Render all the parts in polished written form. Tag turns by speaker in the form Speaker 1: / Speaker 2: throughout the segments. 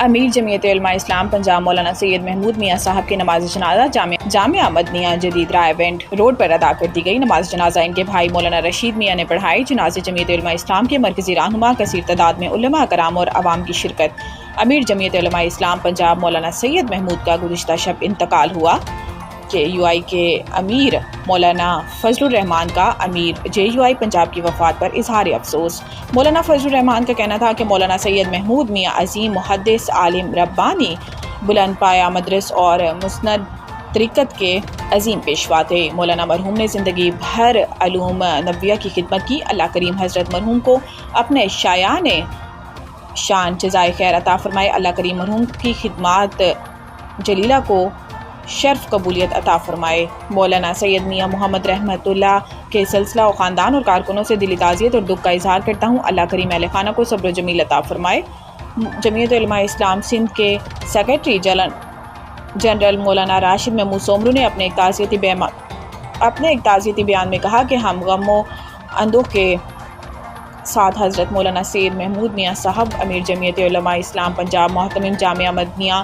Speaker 1: امیر جمعیت علماء اسلام پنجاب مولانا سید محمود میاں صاحب کی نماز جنازہ جامعہ مدنیہ جدید رائے روڈ پر ادا کر دی گئی۔ نماز جنازہ ان کے بھائی مولانا رشید میاں نے پڑھائی۔ جنازے جمعیت علماء اسلام کے مرکزی رہنما کثیر تعداد میں علماء کرام اور عوام کی شرکت۔ امیر جمعیت علماء اسلام پنجاب مولانا سید محمود کا گزشتہ شب انتقال ہوا۔ JUI کے امیر مولانا فضل الرحمان کا امیر JUI پنجاب کی وفات پر اظہار افسوس۔ مولانا فضل الرحمان کا کہنا تھا کہ مولانا سید محمود میاں عظیم محدث، عالم ربانی، بلند پایہ مدرس اور مسند طریقت کے عظیم پیشوا تھے۔ مولانا مرحوم نے زندگی بھر علوم نبویہ کی خدمت کی۔ اللہ کریم حضرت مرحوم کو اپنے شایان شان جزائے خیر عطا فرمائے۔ اللہ کریم مرحوم کی خدمات جلیلہ کو شرف قبولیت عطا فرمائے۔ مولانا سید میاں محمد رحمت اللہ کے سلسلہ و خاندان اور کارکنوں سے دلی تعزیت اور دکھ کا اظہار کرتا ہوں۔ اللہ کریم اہل خانہ کو صبر و جمیل عطا فرمائے۔ جمعیت علماء اسلام سندھ کے سیکریٹری جنرل مولانا راشد محمود سومرو نے اپنے ایک تعزیتی بیان میں کہا کہ ہم غم و اندوہ کے ساتھ حضرت مولانا سید محمود میاں صاحب امیر جمعیت علماء اسلام پنجاب محتمم جامعہ مدنیہ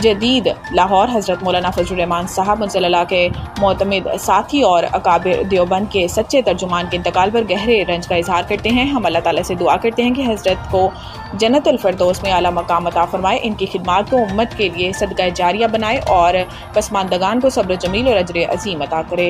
Speaker 1: جدید لاہور حضرت مولانا فضل الرحمان صاحب منزل اللہ کے معتمد ساتھی اور اکابر دیوبند کے سچے ترجمان کے انتقال پر گہرے رنج کا اظہار کرتے ہیں۔ ہم اللہ تعالیٰ سے دعا کرتے ہیں کہ حضرت کو جنت الفردوس میں اعلیٰ مقام عطا فرمائے، ان کی خدمات کو امت کے لیے صدقہ جاریہ بنائے اور پسماندگان کو صبر جمیل اور اجر عظیم عطا کرے۔